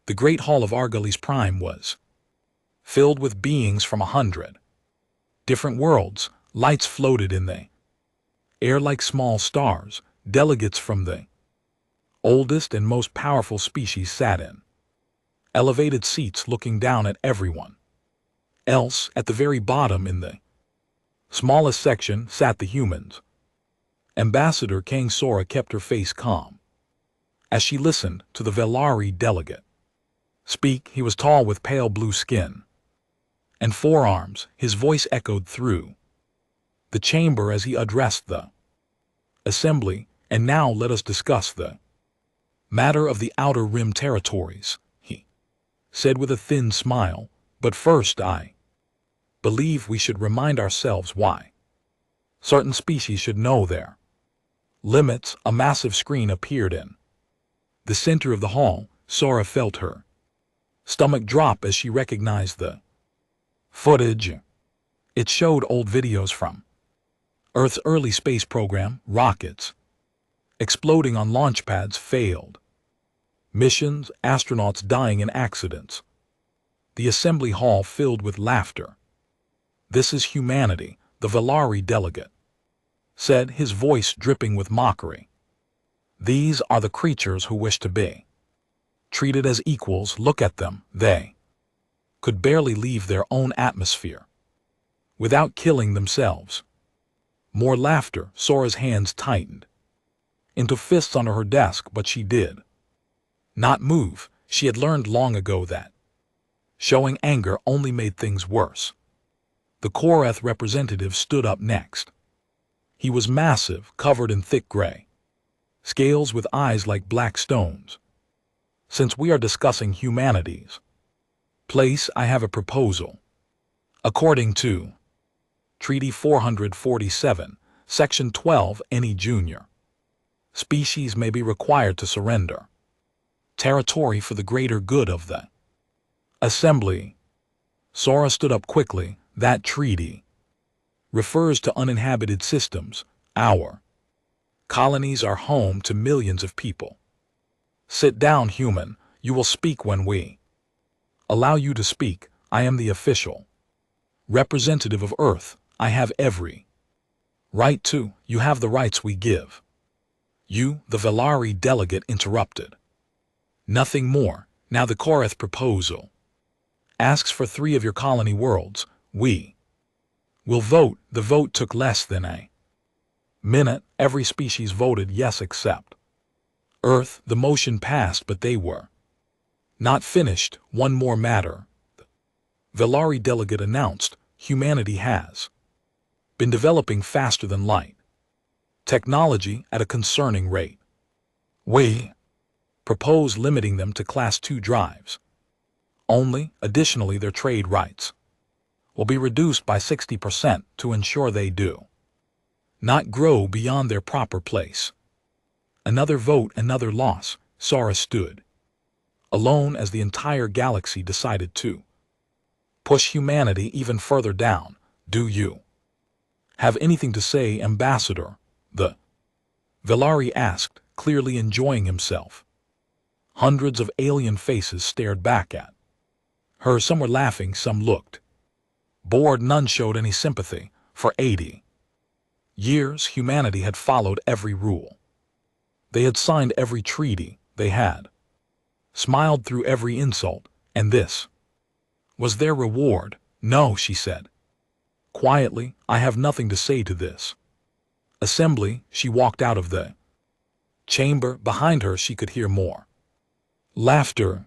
The great hall of Argales Prime was filled with beings from 100 different worlds. Lights floated in the air like small stars. Delegates from the oldest and most powerful species sat in elevated seats looking down at everyone else. At the very bottom in the smallest section sat the humans. Ambassador Kang Sora kept her face calm as she listened to the Velari delegate speak. He was tall with pale blue skin and forearms. His voice echoed through the chamber as he addressed the assembly. And now let us discuss the matter of the Outer Rim territories, he said with a thin smile. But first I believe we should remind ourselves why certain species should know their limits. A massive screen appeared in the center of the hall. Sora felt her stomach drop as she recognized the footage. It showed old videos from Earth's early space program, rockets exploding on launch pads, failed missions, astronauts dying in accidents. The assembly hall filled with laughter. This is humanity, the Velari delegate said, his voice dripping with mockery. These are the creatures who wish to be treated as equals. Look at them. They could barely leave their own atmosphere without killing themselves. More laughter. Sora's hands tightened into fists under her desk, but she did not move. She had learned long ago that showing anger only made things worse. The Korath representative stood up next. He was massive, covered in thick gray scales with eyes like black stones. Since we are discussing humanity's place, I have a proposal. According to Treaty 447, Section 12, any junior species may be required to surrender territory for the greater good of the assembly. Sora stood up quickly. That treaty refers to uninhabited systems. Our colonies are home to millions of people. Sit down, human. You will speak when we allow you to speak. I am the official representative of Earth. I have every right to. You have the rights we give you. The Velari delegate interrupted. Nothing more. Now the Korath proposal asks for 3 of your colony worlds. We will vote. The vote took less than a minute. Every species voted yes except Earth. The motion passed, but they were not finished. One more matter. The Velari delegate announced. Humanity has been developing faster than light technology at a concerning rate. We propose limiting them to Class 2 drives only. Additionally, their trade rights will be reduced by 60% to ensure they do not grow beyond their proper place. Another vote, another loss. Sora stood alone as the entire galaxy decided to push humanity even further down. Do you have anything to say, Ambassador? The Velari asked, clearly enjoying himself. Hundreds of alien faces stared back at her. Some were laughing, some looked bored. None showed any sympathy. For 80 years, humanity had followed every rule. They had signed every treaty. They had smiled through every insult, and this was their reward. No, she said quietly, I have nothing to say to this assembly. She walked out of the chamber. Behind her, she could hear more laughter.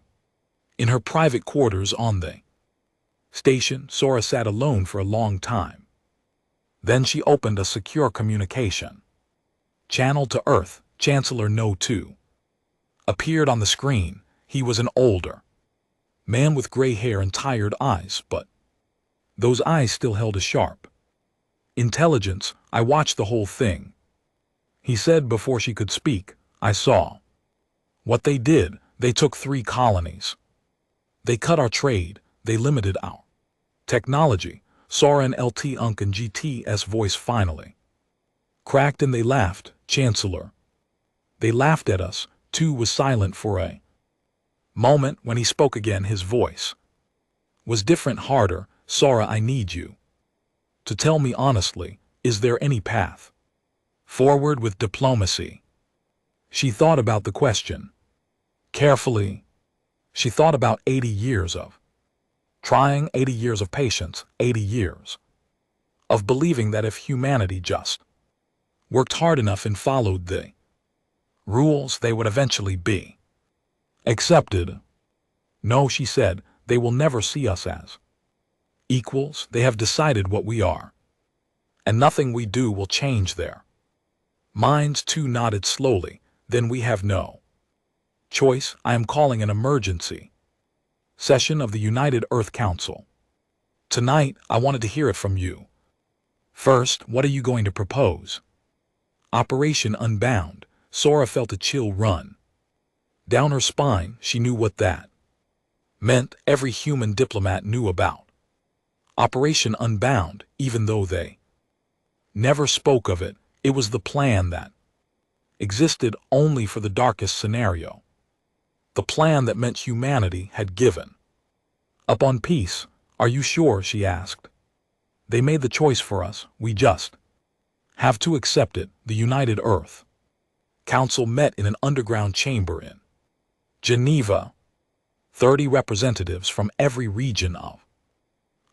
In her private quarters on the station, Sora sat alone for a long time. Then she opened a secure communication channel to Earth. Chancellor No. 2 appeared on the screen. He was an older man with gray hair and tired eyes, but those eyes still held a sharp intelligence. I watched the whole thing, he said before she could speak. I saw what they did. They took 3 colonies. They cut our trade. They limited our technology. Sora and LT Unk and GT's voice finally cracked, and they laughed. Chancellor, they laughed at us. 2 was silent for a Moment when he spoke again, his voice was different, harder. Sora, I need you to tell me honestly, is there any path forward with diplomacy? She thought about the question carefully. She thought about 80 years of trying, 80 years of patience, 80 years of believing that if humanity just worked hard enough and followed the rules, they would eventually be accepted. No, she said, they will never see us as equals. They have decided what we are, and nothing we do will change their minds. Two nodded slowly. Then we have no choice. I am calling an emergency session of the United Earth Council. Tonight, I wanted to hear it from you. First, what are you going to propose? Operation Unbound. Sora felt a chill run down her spine. She knew what that meant. Every human diplomat knew about Operation Unbound, even though they never spoke of it. It was the plan that existed only for the darkest scenario. The plan that meant humanity had given up on peace. Are you sure? She asked. They made the choice for us. We just have to accept it. The United Earth Council met in an underground chamber in Geneva. 30 representatives from every region of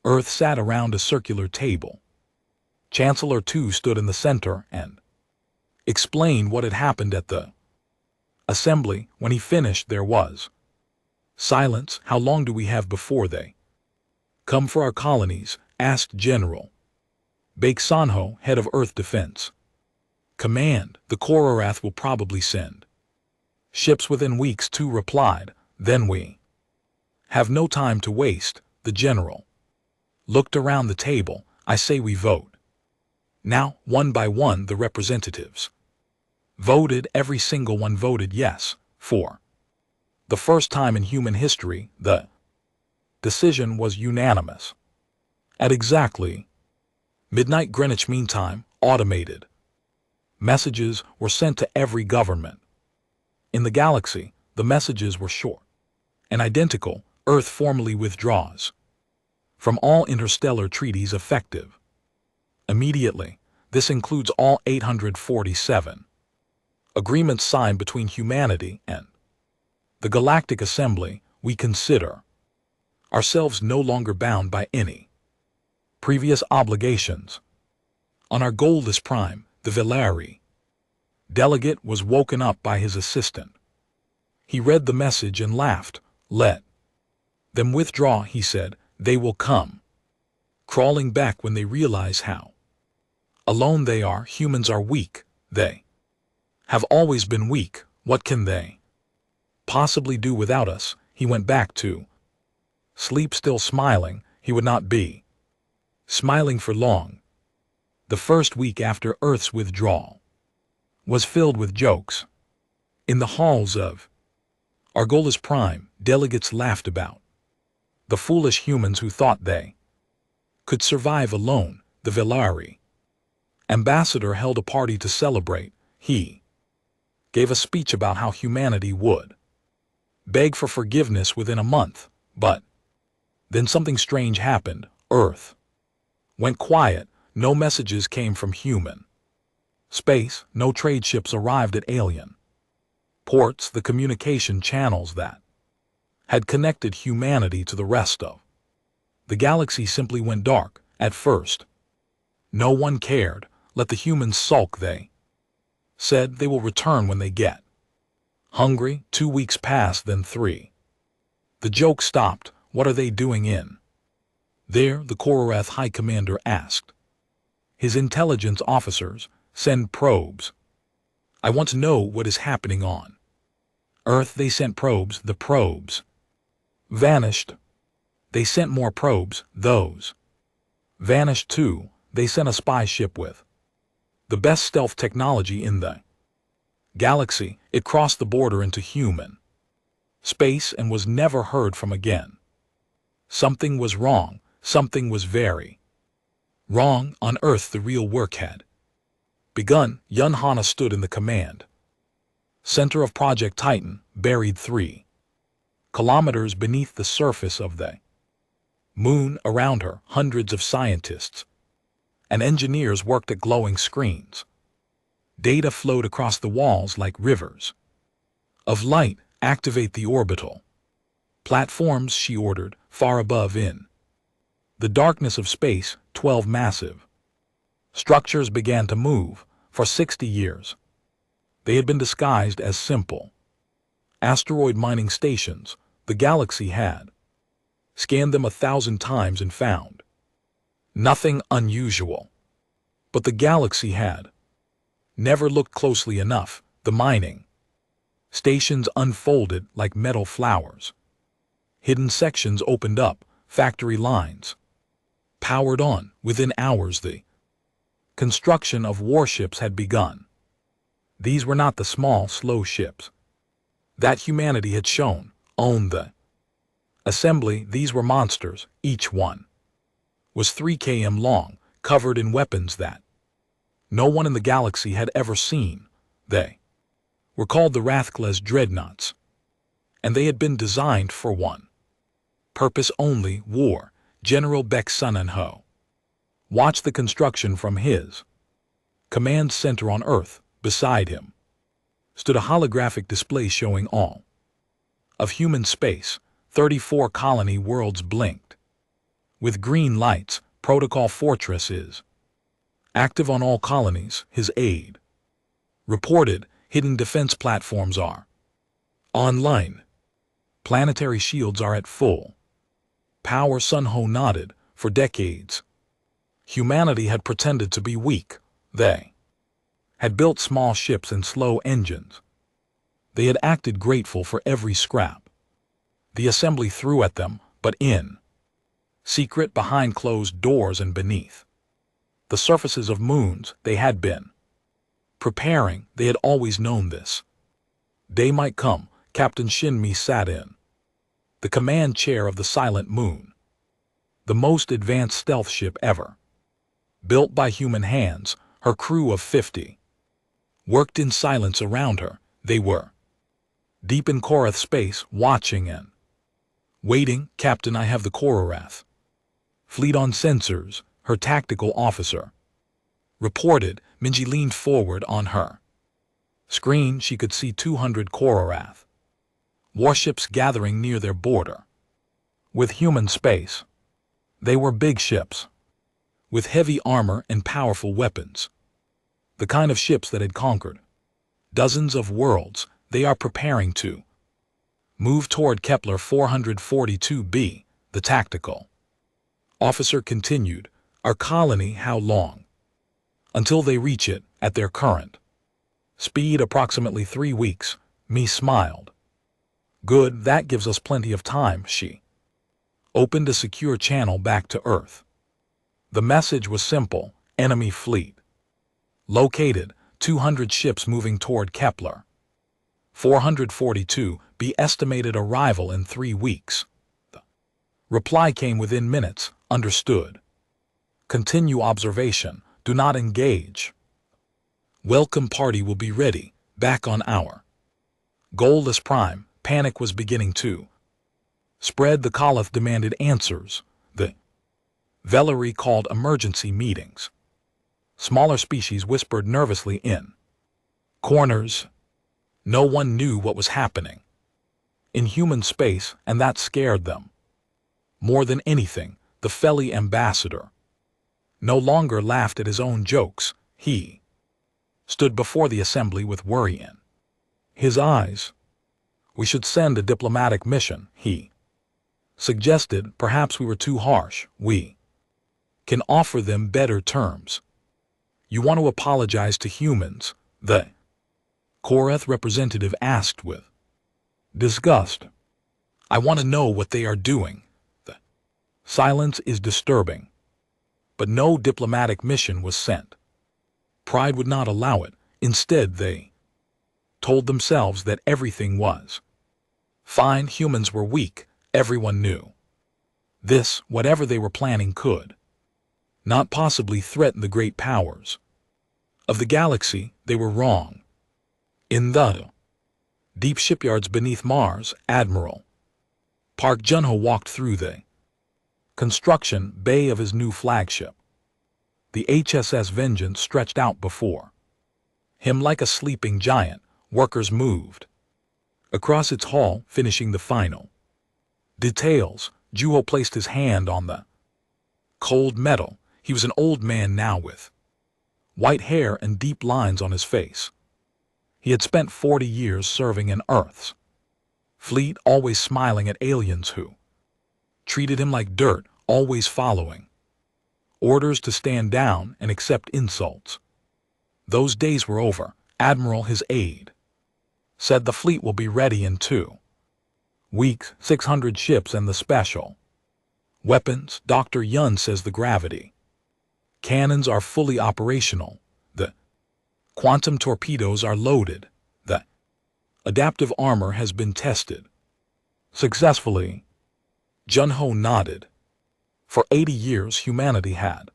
Earth sat around a circular table. Chancellor Tu stood in the center and explained what had happened at the assembly. When he finished, there was silence. How long do we have before they come for our colonies? Asked General Bake Sanho, head of Earth Defense Command. The Kororath will probably send ships within weeks, Tu replied. Then we have no time to waste. The general looked around the table. I say we vote. Now, one by one, the representatives voted. Every single one voted yes. For the first time in human history, the decision was unanimous. At exactly midnight Greenwich Mean Time, automated messages were sent to every government in the galaxy. The messages were short and identical. Earth formally withdraws from all interstellar treaties effective immediately. This includes all 847 agreements signed between humanity and the Galactic Assembly. We consider ourselves no longer bound by any previous obligations. On our Goldus Prime, the Velari delegate was woken up by his assistant. He read the message and laughed. Let them withdraw, he said. They will come crawling back when they realize how alone they are. Humans are weak. They have always been weak. What can they possibly do without us? He went back to sleep, still smiling. He would not be smiling for long. The first week after Earth's withdrawal was filled with jokes. In the halls of Argolis Prime, delegates laughed about the foolish humans who thought they could survive alone. The Velari ambassador held a party to celebrate. He gave a speech about how humanity would beg for forgiveness within a month. But then something strange happened. Earth went quiet. No messages came from human space. No trade ships arrived at alien ports. The communication channels that had connected humanity to the rest of the galaxy simply went dark. At first, no one cared. Let the humans sulk, they said. They will return when they get hungry. 2 weeks passed, then 3. The joke stopped. What are they doing in there? The Kororath High Commander asked his intelligence officers. Send probes. I want to know what is happening on Earth. They sent probes. The probes vanished. They sent more probes. Those vanished too. They sent a spy ship with the best stealth technology in the galaxy. It crossed the border into human space and was never heard from again. Something was wrong. Something was very wrong. On Earth, the real work had begun. Yun Hana stood in the command center of Project Titan, buried 3 kilometers beneath the surface of the moon. Around her, hundreds of scientists and engineers worked at glowing screens. Data flowed across the walls like rivers of light. Activate the orbital platforms, she ordered, far above in the darkness of space. 12 massive structures began to move. For 60 years, they had been disguised as simple asteroid mining stations. The galaxy had scanned them 1,000 times and found nothing unusual. But the galaxy had never looked closely enough. The mining stations unfolded like metal flowers. Hidden sections opened up, factory lines powered on. Within hours, the construction of warships had begun. These were not the small, slow ships that humanity had shown owned the assembly. These were monsters. Each one was 3 km long, covered in weapons that no one in the galaxy had ever seen. They were called the Rathcla's dreadnoughts, and they had been designed for one purpose only: war. General Beck Sun and Ho watched the construction from his command center on Earth. Beside him stood a holographic display showing all of human space. 34 colony worlds blinked with green lights. Protocol Fortress is active on all colonies, his aide reported. Hidden defense platforms are online. Planetary shields are at full power. Sun Ho nodded. For decades, humanity had pretended to be weak. They had built small ships and slow engines. They had acted grateful for every scrap the assembly threw at them, but in secret, behind closed doors and beneath the surfaces of moons, they had been preparing. They had always known this day might come. Captain Shinmi sat in the command chair of the Silent Moon, the most advanced stealth ship ever built by human hands. Her crew of 50 worked in silence around her. They were deep in Korath space, watching and waiting. Captain, I have the Korath fleet on sensors, her tactical officer reported. Minji leaned forward. On her screen, she could see 200 Korath warships gathering near their border with human space. They were big ships with heavy armor and powerful weapons, the kind of ships that had conquered dozens of worlds. They are preparing to move toward Kepler 442b, the tactical officer continued. Our colony, how long until they reach it? At their current speed, approximately 3 weeks. Mi smiled. Good, that gives us plenty of time. She opened a secure channel back to Earth. The message was simple: enemy fleet located, 200 ships moving toward Kepler 442b, estimated arrival in 3 weeks. The reply came within minutes. Understood. Continue observation. Do not engage. Welcome party will be ready, back on our goalless prime. Panic was beginning to spread. The Koloth demanded answers. The Valerie called emergency meetings. Smaller species whispered nervously in corners. No one knew what was happening in human space, and that scared them more than anything. The Feli ambassador no longer laughed at his own jokes. He stood before the assembly with worry in his eyes. We should send a diplomatic mission, he suggested. Perhaps we were too harsh. We can offer them better terms. You want to apologize to humans? The Korath representative asked with disgust. I want to know what they are doing. The silence is disturbing. But no diplomatic mission was sent. Pride would not allow it. Instead, they told themselves that everything was fine. Humans were weak. Everyone knew this. Whatever they were planning could not possibly threaten the great powers of the galaxy. They were wrong. In the deep shipyards beneath Mars, Admiral Park Jun-ho walked through the construction bay of his new flagship. The HSS Vengeance stretched out before him like a sleeping giant. Workers moved across its hull, finishing the final details. Juho placed his hand on the cold metal. He was an old man now with white hair and deep lines on his face. He had spent 40 years serving in Earth's fleet, always smiling at aliens who treated him like dirt, always following orders to stand down and accept insults. Those days were over. Admiral, his aide, said the fleet will be ready in 2 weeks, 600 ships and the special weapons. Dr. Yun says the gravity cannons are fully operational. The quantum torpedoes are loaded. The adaptive armor has been tested successfully. Jun-ho nodded. For 80 years humanity had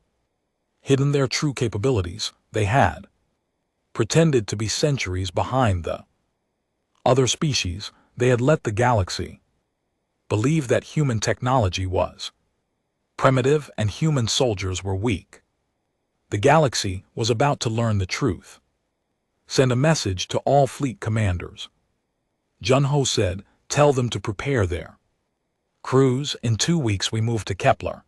hidden their true capabilities. They had pretended to be centuries behind the other species. They had let the galaxy believe that human technology was primitive and human soldiers were weak. The galaxy was about to learn the truth. Send a message to all fleet commanders. Jun-ho said, tell them to prepare their crews. In 2 weeks we move to Kepler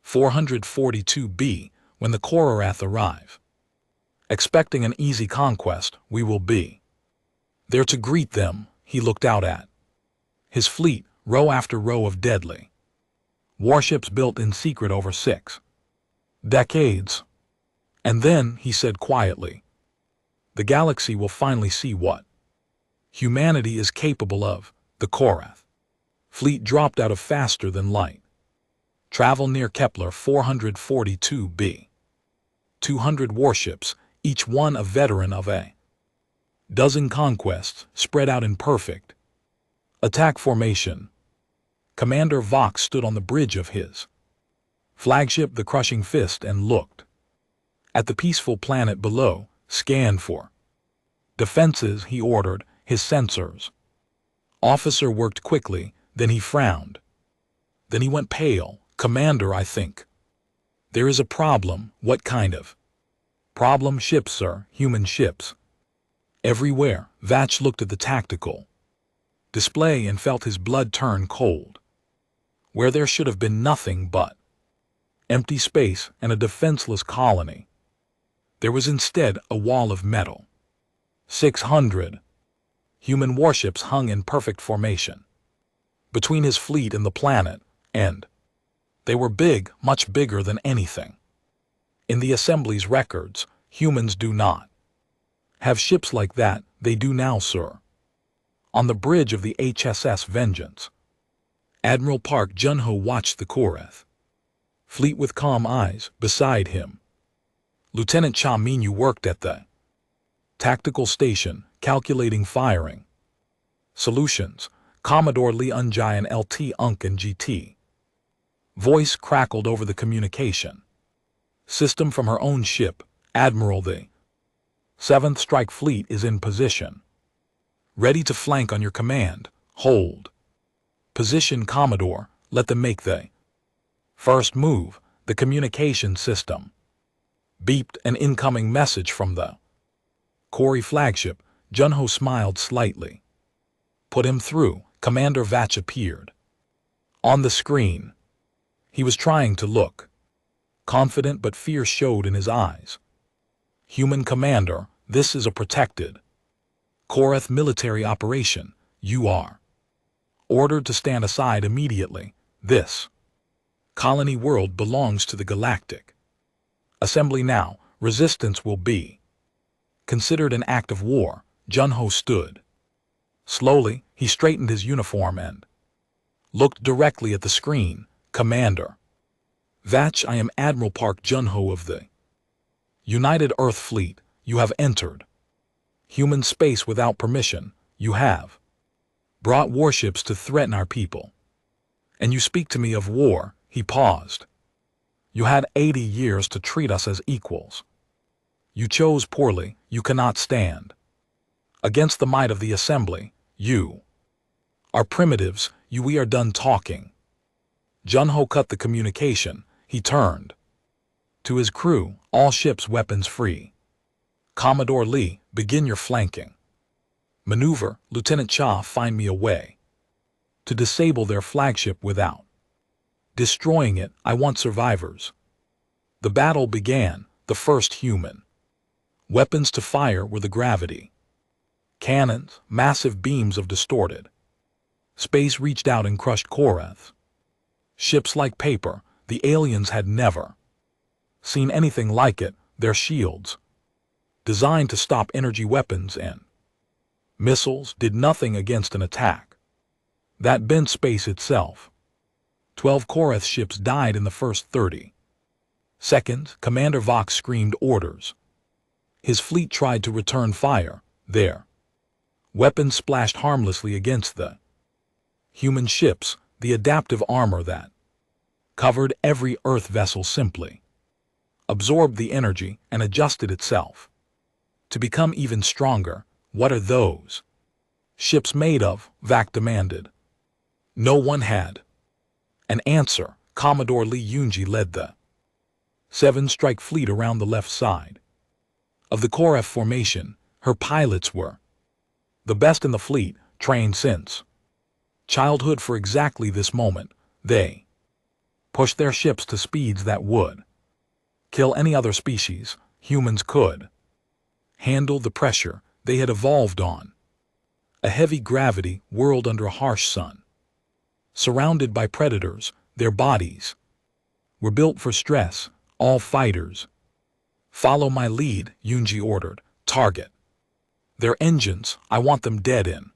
442b when the Korath arrive. Expecting an easy conquest, we will be there to greet them. He looked out at his fleet, row after row of deadly warships built in secret over 6 decades. And then, he said quietly, the galaxy will finally see what humanity is capable of. The Korath fleet dropped out of faster than light travel near Kepler 442b. 200 warships, each one a veteran of a dozen conquests, spread out in perfect attack formation. Commander Vox stood on the bridge of his flagship, the Crushing Fist, and looked at the peaceful planet below. Scan for defenses, he ordered. His sensors officer worked quickly, then he frowned. Then he went pale. Commander, I think there is a problem. What kind of problem? Ships, sir. Human ships. Everywhere. Vach looked at the tactical display and felt his blood turn cold. Where there should have been nothing but empty space and a defenseless colony, there was instead a wall of metal. 600 human warships hung in perfect formation between his fleet and the planet, and they were big, much bigger than anything in the assembly's records. Humans do not have ships like that. They do now, sir. On the bridge of the HSS Vengeance, Admiral Park Jun-ho watched the Korath fleet with calm eyes. Beside him, Lieutenant Cha Min-yu worked at the tactical station, calculating firing solutions. Commodore Lee Unjai and LT Unk and GT voice crackled over the communication system from her own ship. Admiral, the 7th Strike Fleet is in position, ready to flank on your command. Hold position, Commodore. Let them make the first move. The communication system beeped an incoming message from the Kori flagship. Jun-ho smiled slightly. Put him through. Commander Vach appeared on the screen. He was trying to look confident, but fear showed in his eyes. Human commander, this is a protected Korath military operation. You are ordered to stand aside immediately. This colony world belongs to the Galactic Assembly now. Resistance will be considered an act of war. Jun-ho stood. Slowly, he straightened his uniform and looked directly at the screen. Commander Vach, I am Admiral Park Jun-ho of the United Earth Fleet. You have entered human space without permission. You have brought warships to threaten our people. And you speak to me of war. He paused. You had 80 years to treat us as equals. You chose poorly. You cannot stand against the might of the Assembly. You are primitives. we are done talking." Jun-ho cut the communication. He turned to his crew, "All ships weapons free. Commodore Lee, begin your flanking. Maneuver, Lieutenant Cha, find me a way to disable their flagship without destroying it. I want survivors." The battle began, the first human weapons to fire were the gravity cannons, massive beams of distorted space reached out and crushed Korath. Ships like paper, the aliens had never seen anything like it. Their shields, designed to stop energy weapons and missiles, did nothing against an attack that bent space itself. 12 Korath ships died in the first 30 seconds. Commander Vox screamed orders. His fleet tried to return fire. Their weapons splashed harmlessly against the human ships. The adaptive armor that covered every Earth vessel simply absorbed the energy and adjusted itself to become even stronger. "What are those ships made of?" Vac demanded. No one had an answer. Commodore Lee Yunji led the 7-strike fleet around the left side of the Korath formation. Her pilots were the best in the fleet, trained since childhood for exactly this moment. They pushed their ships to speeds that would kill any other species. Humans could handle the pressure they had evolved on a heavy gravity world under a harsh sun. Surrounded by predators, their bodies were built for stress. "All fighters, follow my lead," Yunji ordered. "Target their engines. I want them dead in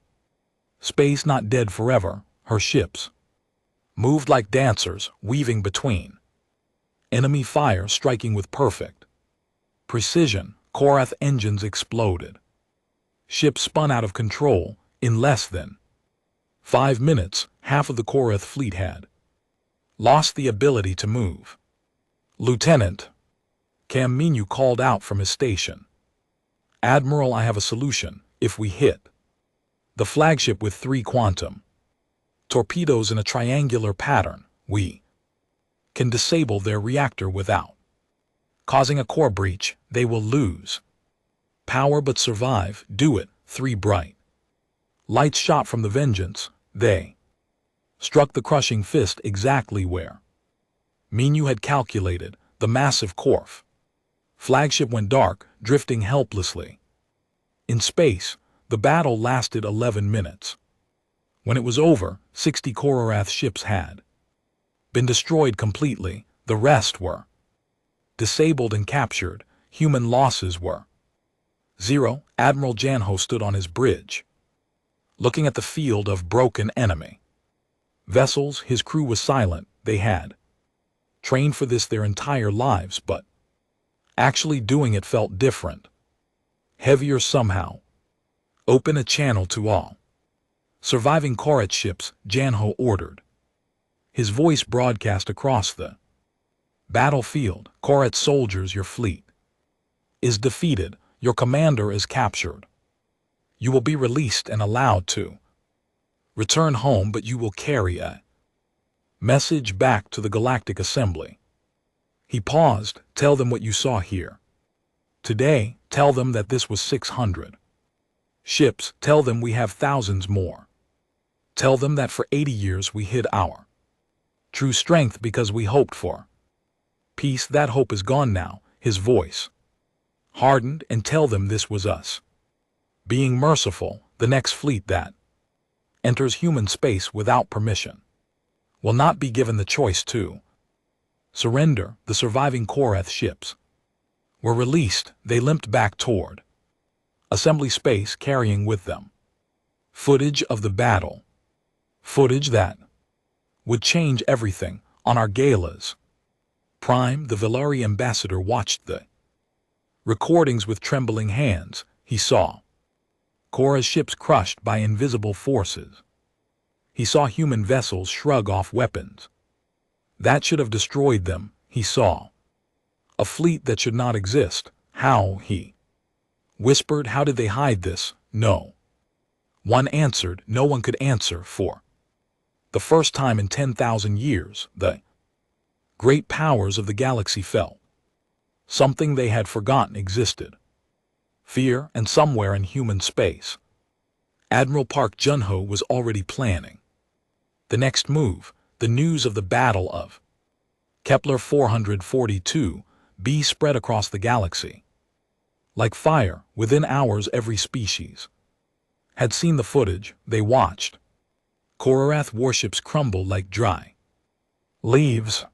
space, not dead forever." Her ships moved like dancers, weaving between enemy fire, striking with perfect precision. Korath engines exploded. Ships spun out of control. In less than 5 minutes, half of the Korath fleet had lost the ability to move. "Lieutenant," Cam Minyu called out from his station. "Admiral, I have a solution. If we hit the flagship with 3 quantum torpedoes in a triangular pattern, we can disable their reactor without causing a core breach. They will lose power but survive. Do it." 3 bright lights shot from the Vengeance. They struck the crushing fist exactly where Minyu had calculated. The massive Korf flagship went dark, drifting helplessly in space. The battle lasted 11 minutes. When it was over, 60 Korath ships had been destroyed completely. The rest were disabled and captured. Human losses were 0. Admiral Janho stood on his bridge, looking at the field of broken enemy vessels. His crew was silent. They had trained for this their entire lives, but actually doing it felt different, heavier somehow. "Open a channel to all surviving Korath ships," Janho ordered. His voice broadcast across the battlefield. "Korath soldiers, your fleet is defeated. Your commander is captured. You will be released and allowed to return home, but you will carry a message back to the Galactic Assembly." He paused. "Tell them what you saw here today. Tell them that this was 600 ships. Tell them we have thousands more. Tell them that for 80 years we hid our true strength because we hoped for peace. That hope is gone now." His voice hardened. "And tell them this was us being merciful. The next fleet that enters human space without permission will not be given the choice to surrender." The surviving Korath ships were released. They limped back toward assembly space, carrying with them footage of the battle, footage that would change everything. On Argala's Prime, the Velari ambassador watched the recordings with trembling hands. He saw Kora's ships crushed by invisible forces. He saw human vessels shrug off weapons that should have destroyed them. He saw a fleet that should not exist. How? He whispered. How did they hide this? No one answered. No one could answer, for The first time in 10,000 years, the great powers of the galaxy felt something they had forgotten existed. Fear, and somewhere in human space, Admiral Park Jun-ho was already planning the next move. The news of the Battle of Kepler 442b spread across the galaxy. Like fire, within hours every species had seen the footage. They watched Korath warships crumble like dry leaves.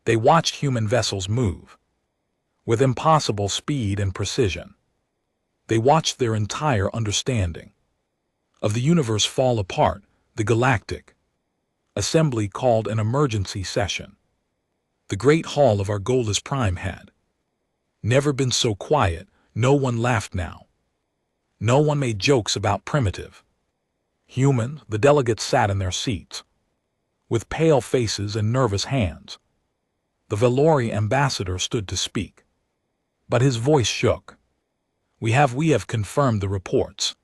They watched human vessels move with impossible speed and precision. They watched their entire understanding of the universe fall apart. The Galactic Assembly called an emergency session. The Great Hall of Argolis Prime had never been so quiet. No one laughed now. No one made jokes about primitive humans. The delegates sat in their seats with pale faces and nervous hands. The Valori ambassador stood to speak, but his voice shook. We have confirmed the reports.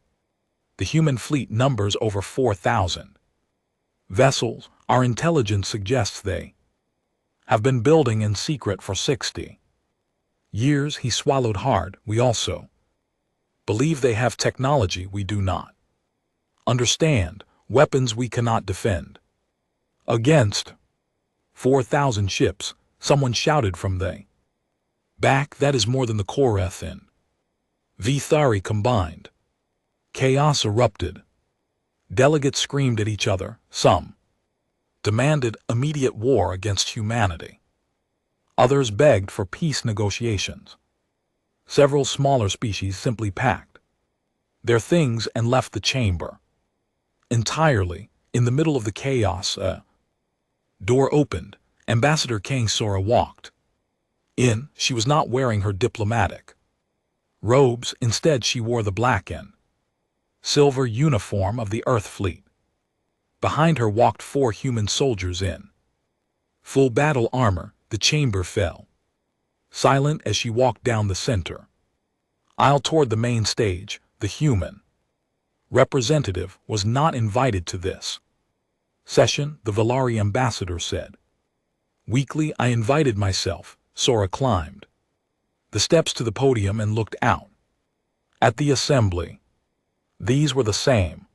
The human fleet numbers over 4,000 vessels. Our intelligence suggests they have been building in secret for 60 years. He swallowed hard. We also believe they have technology we do not understand, weapons we cannot defend against 4,000 ships. Someone shouted from the back. That is more than the Korath and Vithari combined. Chaos erupted. Delegates screamed at each other. Some demanded immediate war against humanity. Others begged for peace negotiations. Several smaller species simply packed their things and left the chamber entirely. In the middle of the chaos, a door opened. Ambassador Kang Sora walked in. She was not wearing her diplomatic robes. Instead, she wore the black and silver uniform of the Earth Fleet. Behind her walked 4 human soldiers in full battle armor. The chamber fell silent as she walked down the center aisle toward the main stage. The human representative was not invited to this session, the Valari ambassador said. Weakly, I invited myself. Sora climbed the steps to the podium and looked out at the assembly. These were the same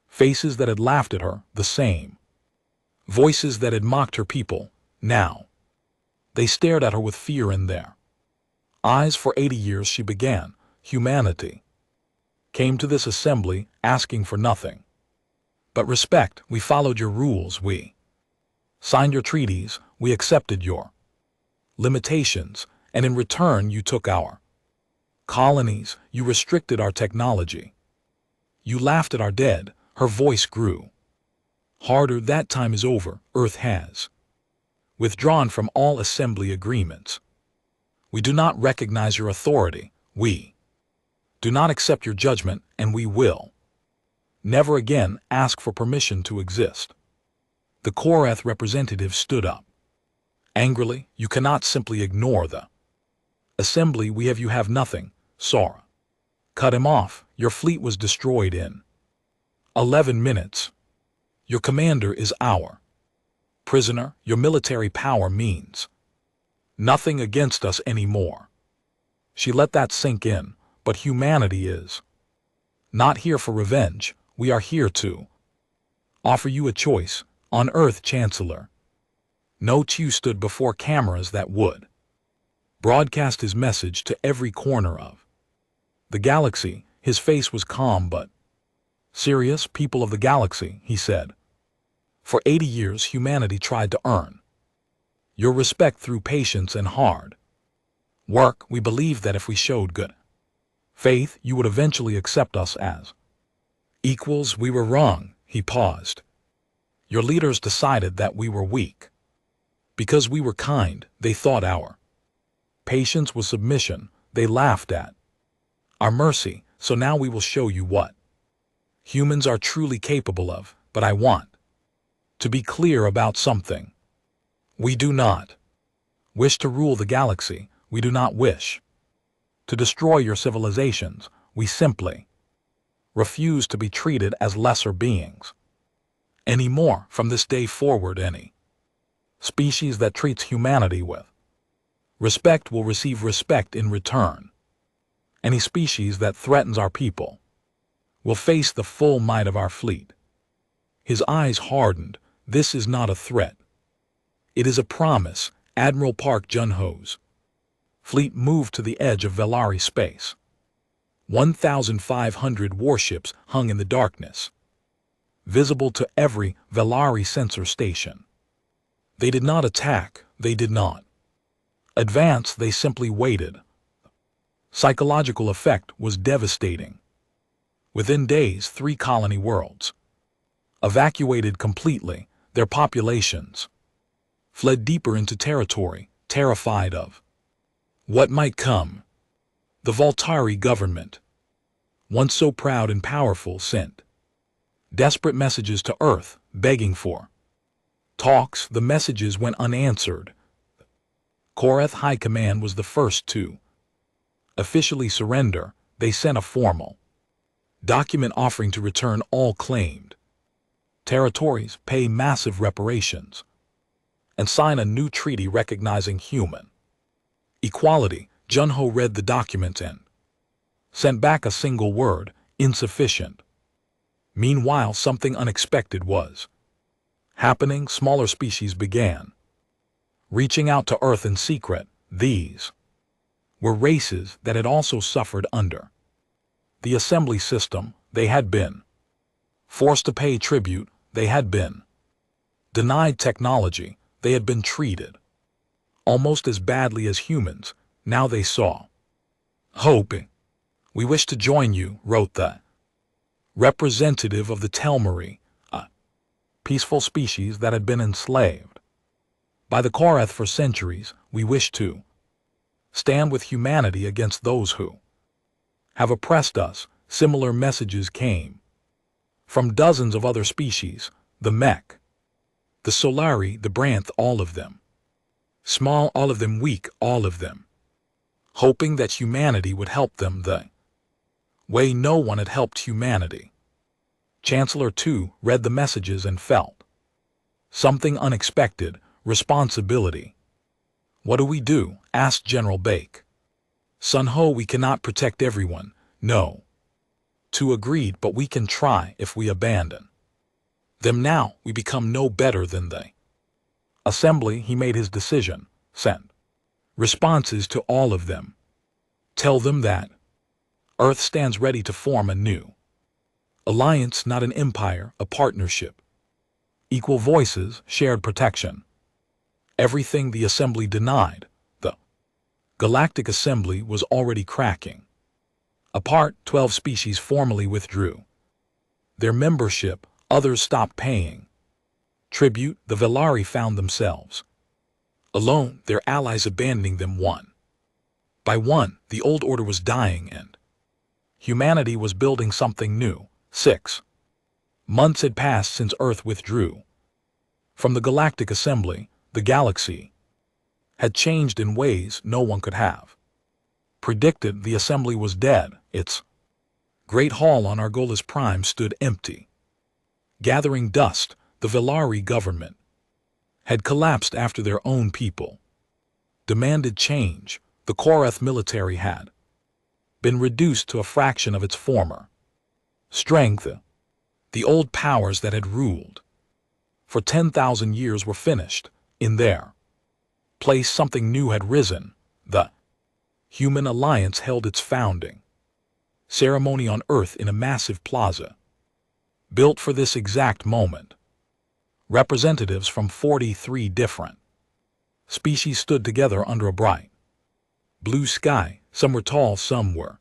faces that had laughed at her, the same voices that had mocked her people. Now they stared at her with fear in their eyes. For 80 years she began. Humanity came to this assembly asking for nothing but respect. We followed your rules. We signed your treaties. We accepted your limitations, and in return you took our colonies. You restricted our technology. You laughed at our dead. Her voice grew harder. That time is over. Earth has withdrawn from all assembly agreements. We do not recognize your authority. We do not accept your judgment, and we will never again ask for permission to exist. The Korath representative stood up angrily. You cannot simply ignore the assembly. You have nothing. Sora cut him off. Your fleet was destroyed in 11 minutes. Your commander is our prisoner. Your military power means nothing against us anymore. She let that sink in. But humanity is not here for revenge. We are here to offer you a choice. On Earth, Chancellor No Chu stood before cameras that would broadcast his message to every corner of the galaxy. His face was calm but serious. People of the galaxy, he said, for 80 years humanity tried to earn your respect through patience and hard work. We believed that if we showed good faith, you would eventually accept us as equals. We were wrong. He paused. Your leaders decided that we were weak. Because we were kind, they thought our patience was submission. They laughed at our mercy. So now we will show you what humans are truly capable of. But I want to be clear about something. We do not wish to rule the galaxy. We do not wish to destroy your civilizations. We simply refuse to be treated as lesser beings. Anymore, from this day forward, any species that treats humanity with respect will receive respect in return. Any species that threatens our people will face the full might of our fleet. His eyes hardened. This is not a threat. It is a promise. Admiral Park Jun-ho's fleet moved to the edge of Velari space. 1,500 warships hung in the darkness, visible to every Velari sensor station. They did not attack. They did not advance. They simply waited. Psychological effect was devastating. Within days, 3 colony worlds evacuated completely. Their populations fled deeper into territory, terrified of what might come. The Voltari government, once so proud and powerful, sent desperate messages to Earth, begging for talks. The messages went unanswered. Korath High Command was the first to officially surrender. They sent a formal document offering to return all claimed territories, pay massive reparations, and sign a new treaty recognizing human equality. Jun-ho read the document and sent back a single word: insufficient. Meanwhile, something unexpected was happening. Smaller species began reaching out to Earth in secret. These were races that had also suffered under the assembly system. They had been forced to pay tribute. They had been denied technology. They had been treated almost as badly as humans. Now they saw hope. "We wish to join you," wrote the representative of the Telmari, a peaceful species that had been enslaved by the Korath for centuries. "We wish to stand with humanity against those who have oppressed us." Similar messages came from dozens of other species: the Mech, the Solari, the Branth, all of them small, all of them weak, all of them hoping that humanity would help them the way no one had helped humanity. Chancellor too read the messages and felt something unexpected: responsibility. "What do we do?" asked General Bake. "Sun-ho, we cannot protect everyone." "No." Two agreed, "But we can try. If we abandon them now, we become no better than they." Assembly, he made his decision, sent responses to all of them. "Tell them that Earth stands ready to form a new alliance, not an empire, a partnership. Equal voices, shared protection." Everything the Assembly denied. The Galactic Assembly was already cracking apart. 12 species formally withdrew their membership. Others stopped paying tribute. The Velari found themselves alone, their allies abandoning them one by one. The old order was dying and humanity was building something new. 6 months had passed since Earth withdrew from the Galactic Assembly. The galaxy had changed in ways no one could have predicted. The Assembly was dead. Its great hall on Argolis Prime stood empty, gathering dust. The Velari government had collapsed after their own people demanded change. The Korath military had been reduced to a fraction of its former strength. The old powers that had ruled for 10,000 years were finished. In their place, something new had risen. The Human Alliance held its founding ceremony on Earth in a massive plaza built for this exact moment. Representatives from 43 different species stood together under a bright blue sky. Some were tall, some were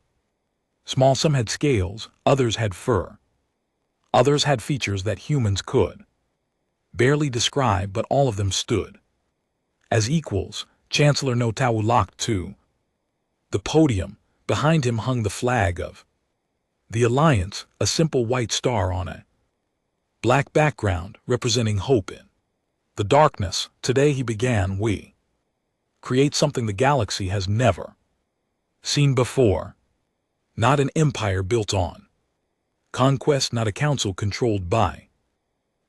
small, some had scales, others had fur, others had features that humans could barely describe, but all of them stood as equals. Chancellor Notau locked to the podium. Behind him hung the flag of the Alliance, a simple white star on a black background representing hope in the darkness. Today, he began, we create something the galaxy has never seen before. Not an empire built on conquest, not a council controlled by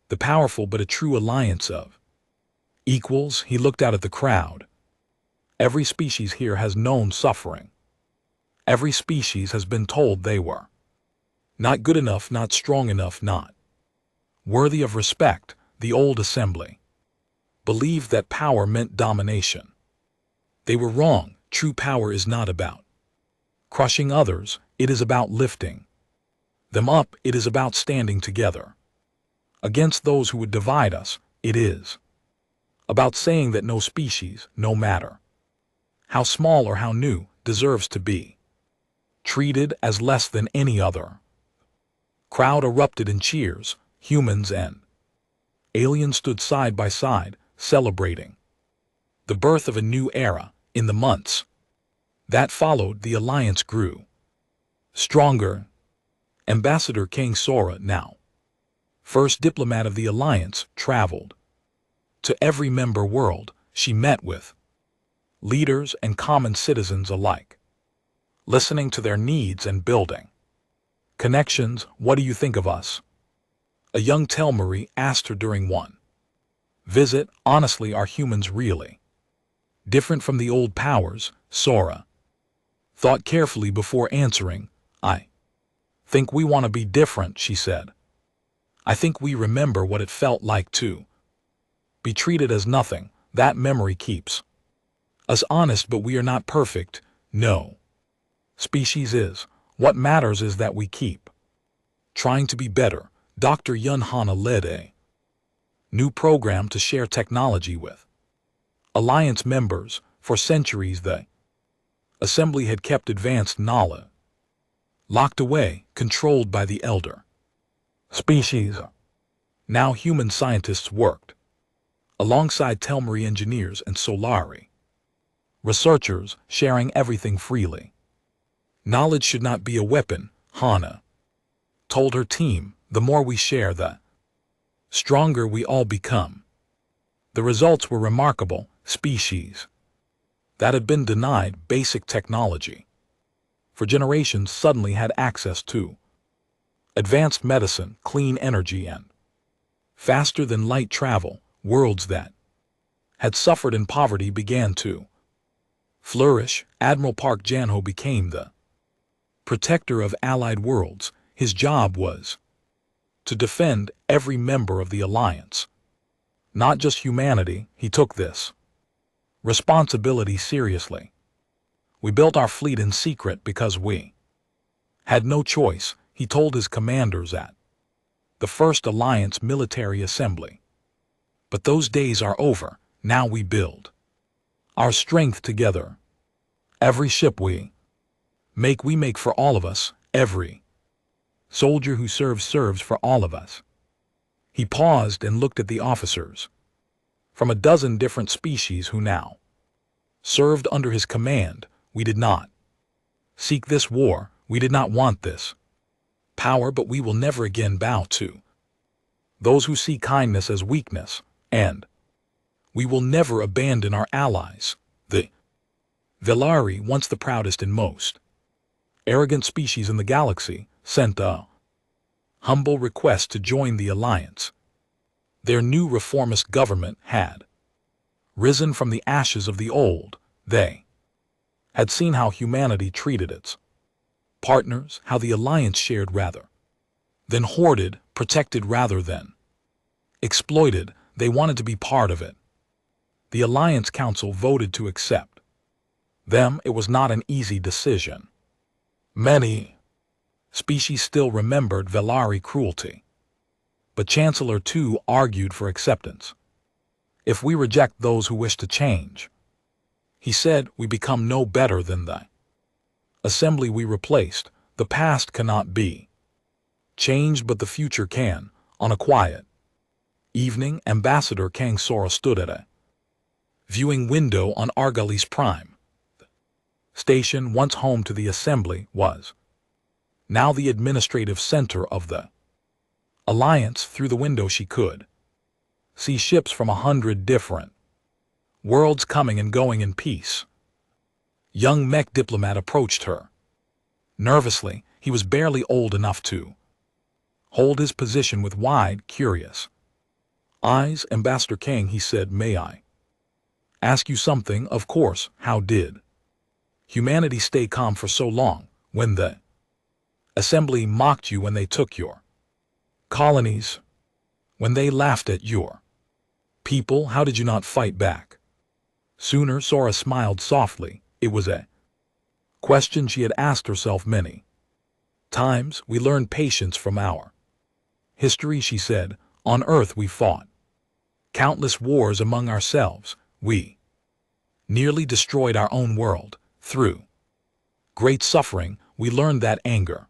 The powerful but a true alliance of equals. He looked out at the crowd. Every species here has known suffering. Every species has been told they were not good enough, not strong enough, not worthy of respect. The old assembly believed that power meant domination. They were wrong. True power is not about crushing others, it is about lifting them up. It is about standing together against those who would divide us. It is about saying that no species, no matter how small or how new, deserves to be treated as less than any other. Crowd erupted in cheers. Humans and aliens stood side by side, celebrating the birth of a new era. In the months that followed, the alliance grew stronger. Ambassador King Sora, now first diplomat of the alliance, traveled to every member world. She met with leaders and common citizens alike, listening to their needs and building connections. What do you think of us? A young Telmarie asked her during one visit. Honestly, are humans really different from the old powers? Sora thought carefully before answering. I think we want to be different, she said. I think we remember what it felt like to be treated as nothing. That memory keeps us honest, but we are not perfect. No species is. What matters is that we keep trying to be better. Dr. Yun Hana led a new program to share technology with alliance members. For centuries, the assembly had kept advanced knowledge locked away, controlled by the elder species. Now human scientists worked alongside Telmarie engineers and Solari researchers, sharing everything freely. Knowledge should not be a weapon, Hana told her team. The more we share, the stronger we all become. The results were remarkable. Species that had been denied basic technology for generations suddenly had access to advanced medicine, clean energy, and faster than light travel. Worlds that had suffered in poverty began to flourish. Admiral Park Janho became the protector of allied worlds. His job was to defend every member of the alliance, not just humanity. He took this responsibility seriously. We built our fleet in secret because we had no choice, he told his commanders at the first alliance military assembly. But those days are over. Now we build our strength together. Every ship we make for all of us. Every soldier who serves for all of us. He paused and looked at the officers from a dozen different species who now served under his command. We did not seek this war. We did not want this power, but we will never again bow to those who see kindness as weakness, and we will never abandon our allies. The Velari, once the proudest and most arrogant species in the galaxy, sent a humble request to join the alliance. Their new reformist government had risen from the ashes of the old. They had seen how humanity treated its partners, how the alliance shared rather than hoarded, protected rather than exploited. They wanted to be part of it. The Alliance Council voted to accept them. It was not an easy decision. Many species still remembered Velari cruelty, but Chancellor Tu argued for acceptance. If we reject those who wish to change, he said, we become no better than the assembly we replaced. The past cannot be changed, but the future can. On a quiet evening, Ambassador Kang Sora stood at a viewing window on Argalis Prime. The station, once home to the assembly, was now the administrative center of the alliance. Through the window she could see ships from 100 different worlds coming and going in peace. Young mech diplomat approached her nervously. He was barely old enough to hold his position with wide, curious Eyes, Ambassador Kang, he said, may I ask you something? Of course. How did humanity stay calm for so long when the assembly mocked you, when they took your colonies, when they laughed at your people? How did you not fight back sooner? Sora smiled softly. It was a question she had asked herself many times. We learned patience from our history, she said. On Earth we fought countless wars among ourselves. We nearly destroyed our own world. Through great suffering, we learned that anger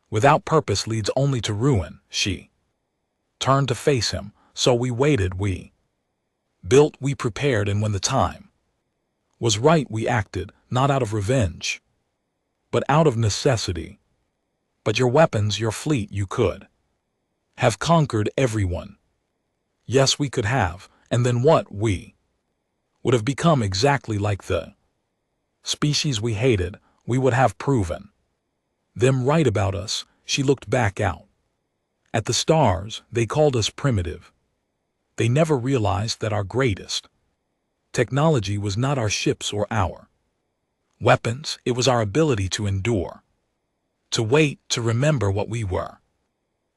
without purpose leads only to ruin. She turned to face him. So we waited, we built, we prepared, and when the time was right, we acted, not out of revenge, but out of necessity. But your weapons, your fleet, you could have conquered everyone. Yes, we could have. And then what? We would have become exactly like the species we hated. We would have proven them right about us. She looked back out at the stars. They called us primitive. They never realized that our greatest technology was not our ships or our weapons. It was our ability to endure, to wait, to remember what we were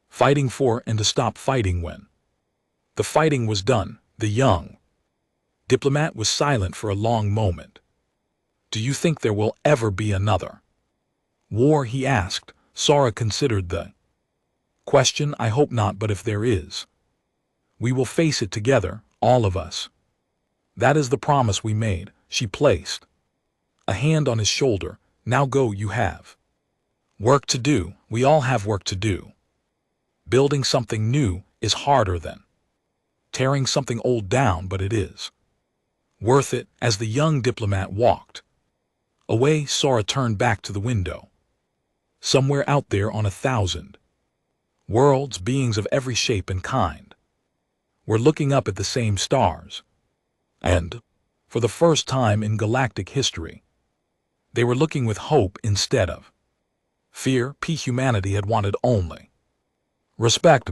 fighting for, and to stop fighting when the fighting was done. The young diplomat was silent for a long moment. Do you think there will ever be another war? He asked. Sora considered the question. I hope not, but if there is, we will face it together, all of us. That is the promise we made. She placed a hand on his shoulder. Now go, you have work to do. We all have work to do. Building something new is harder than tearing something old down, but it is worth it. As the young diplomat walked away, Sora turned back to the window. Somewhere out there on 1,000 worlds, beings of every shape and kind were looking up at the same stars. And, for the first time in galactic history, they were looking with hope instead of fear. Humanity had wanted only respect.